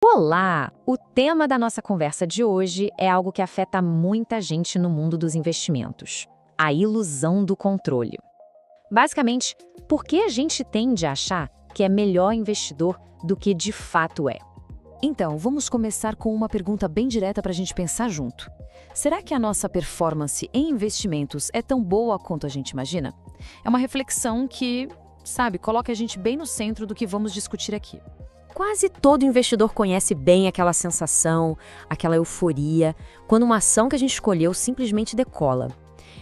Olá! O tema da nossa conversa de hoje é algo que afeta muita gente no mundo dos investimentos: a ilusão do controle. Basicamente, por que a gente tende a achar que é melhor investidor do que de fato é? Então, vamos começar com uma pergunta bem direta para a gente pensar junto. Será que a nossa performance em investimentos é tão boa quanto a gente imagina? É uma reflexão que, coloca a gente bem no centro do que vamos discutir aqui. Quase todo investidor conhece bem aquela sensação, aquela euforia, quando uma ação que a gente escolheu simplesmente decola.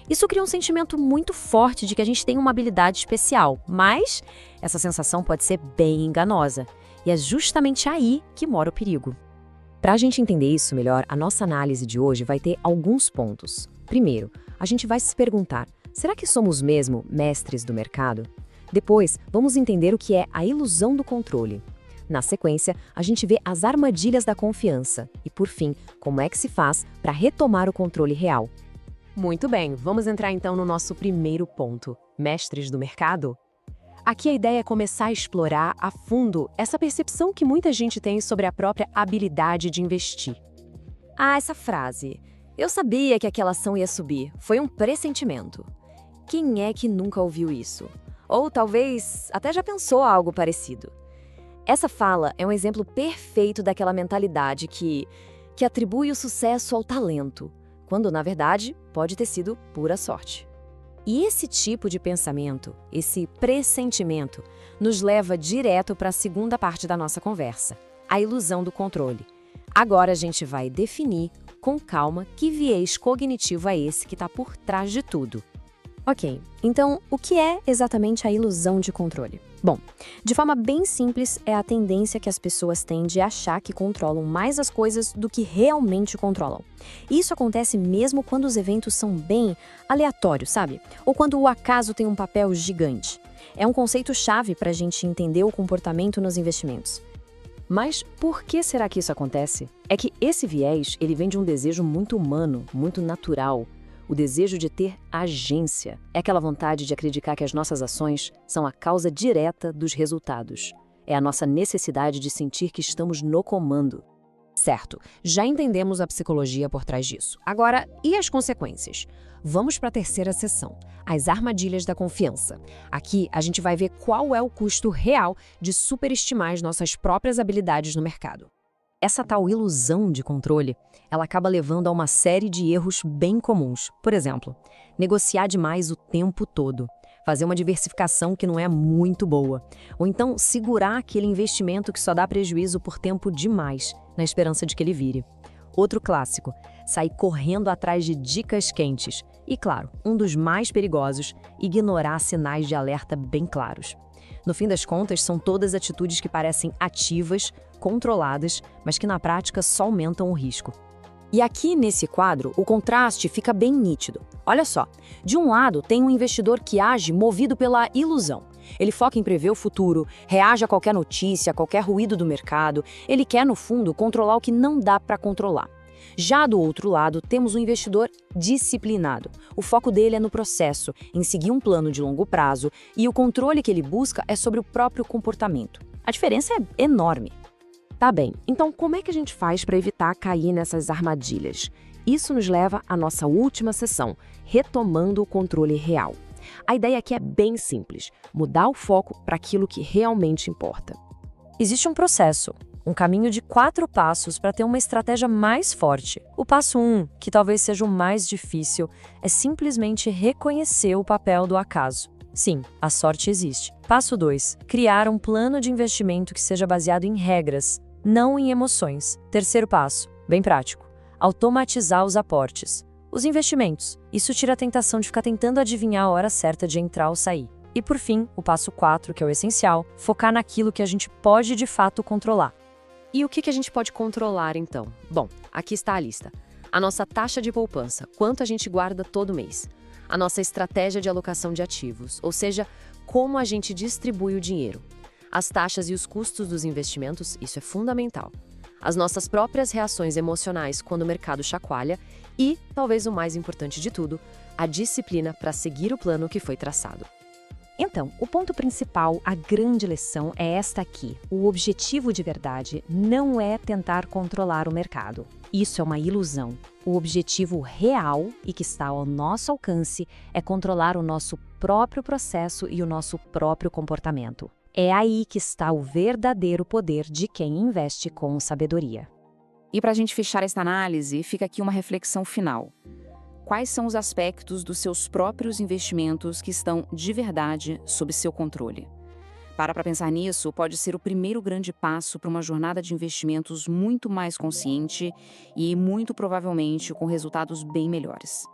Isso cria um sentimento muito forte de que a gente tem uma habilidade especial, mas essa sensação pode ser bem enganosa. E é justamente aí que mora o perigo. Para a gente entender isso melhor, a nossa análise de hoje vai ter alguns pontos. Primeiro, a gente vai se perguntar: será que somos mesmo mestres do mercado? Depois, vamos entender o que é a ilusão do controle. Na sequência, a gente vê as armadilhas da confiança e, por fim, como é que se faz para retomar o controle real. Muito bem, vamos entrar então no nosso primeiro ponto: mestres do mercado? Aqui a ideia é começar a explorar a fundo essa percepção que muita gente tem sobre a própria habilidade de investir. Ah, essa frase. Eu sabia que aquela ação ia subir. Foi um pressentimento. Quem é que nunca ouviu isso? Ou talvez até já pensou algo parecido. Essa fala é um exemplo perfeito daquela mentalidade que atribui o sucesso ao talento, quando, na verdade, pode ter sido pura sorte. E esse tipo de pensamento, esse pressentimento, nos leva direto para a segunda parte da nossa conversa, a ilusão do controle. Agora a gente vai definir, com calma, que viés cognitivo é esse que está por trás de tudo. Ok, então o que é exatamente a ilusão de controle? Bom, de forma bem simples, é a tendência que as pessoas têm de achar que controlam mais as coisas do que realmente controlam. Isso acontece mesmo quando os eventos são bem aleatórios, sabe? Ou quando o acaso tem um papel gigante. É um conceito-chave para a gente entender o comportamento nos investimentos. Mas por que será que isso acontece? É que esse viés, ele vem de um desejo muito humano, muito natural. O desejo de ter agência. É aquela vontade de acreditar que as nossas ações são a causa direta dos resultados. É a nossa necessidade de sentir que estamos no comando. Certo, já entendemos a psicologia por trás disso. Agora, e as consequências? Vamos para a terceira seção, as armadilhas da confiança. Aqui a gente vai ver qual é o custo real de superestimar as nossas próprias habilidades no mercado. Essa tal ilusão de controle, ela acaba levando a uma série de erros bem comuns. Por exemplo, negociar demais o tempo todo, fazer uma diversificação que não é muito boa, ou então segurar aquele investimento que só dá prejuízo por tempo demais, na esperança de que ele vire. Outro clássico, sair correndo atrás de dicas quentes. E claro, um dos mais perigosos, ignorar sinais de alerta bem claros. No fim das contas, são todas atitudes que parecem ativas, controladas, mas que na prática só aumentam o risco. E aqui nesse quadro, o contraste fica bem nítido. Olha só, de um lado tem um investidor que age movido pela ilusão. Ele foca em prever o futuro, reage a qualquer notícia, a qualquer ruído do mercado. Ele quer, no fundo, controlar o que não dá para controlar. Já do outro lado, temos um investidor disciplinado. O foco dele é no processo, em seguir um plano de longo prazo, e o controle que ele busca é sobre o próprio comportamento. A diferença é enorme. Tá bem, então como é que a gente faz para evitar cair nessas armadilhas? Isso nos leva à nossa última sessão, retomando o controle real. A ideia aqui é bem simples, mudar o foco para aquilo que realmente importa. Existe um processo, um caminho de 4 passos para ter uma estratégia mais forte. O passo 1, que talvez seja o mais difícil, é simplesmente reconhecer o papel do acaso. Sim, a sorte existe. Passo 2, criar um plano de investimento que seja baseado em regras, não em emoções. Terceiro passo, bem prático, automatizar os aportes. Os investimentos. Isso tira a tentação de ficar tentando adivinhar a hora certa de entrar ou sair. E por fim, o passo 4, que é o essencial, focar naquilo que a gente pode de fato controlar. E o que a gente pode controlar então? Bom, aqui está a lista. A nossa taxa de poupança, quanto a gente guarda todo mês. A nossa estratégia de alocação de ativos, ou seja, como a gente distribui o dinheiro. As taxas e os custos dos investimentos, isso é fundamental. As nossas próprias reações emocionais quando o mercado chacoalha e, talvez o mais importante de tudo, a disciplina para seguir o plano que foi traçado. Então, o ponto principal, a grande lição é esta aqui. O objetivo de verdade não é tentar controlar o mercado. Isso é uma ilusão. O objetivo real e que está ao nosso alcance é controlar o nosso próprio processo e o nosso próprio comportamento. É aí que está o verdadeiro poder de quem investe com sabedoria. E para a gente fechar esta análise, fica aqui uma reflexão final. Quais são os aspectos dos seus próprios investimentos que estão de verdade sob seu controle? Para pensar nisso, pode ser o primeiro grande passo para uma jornada de investimentos muito mais consciente e muito provavelmente com resultados bem melhores.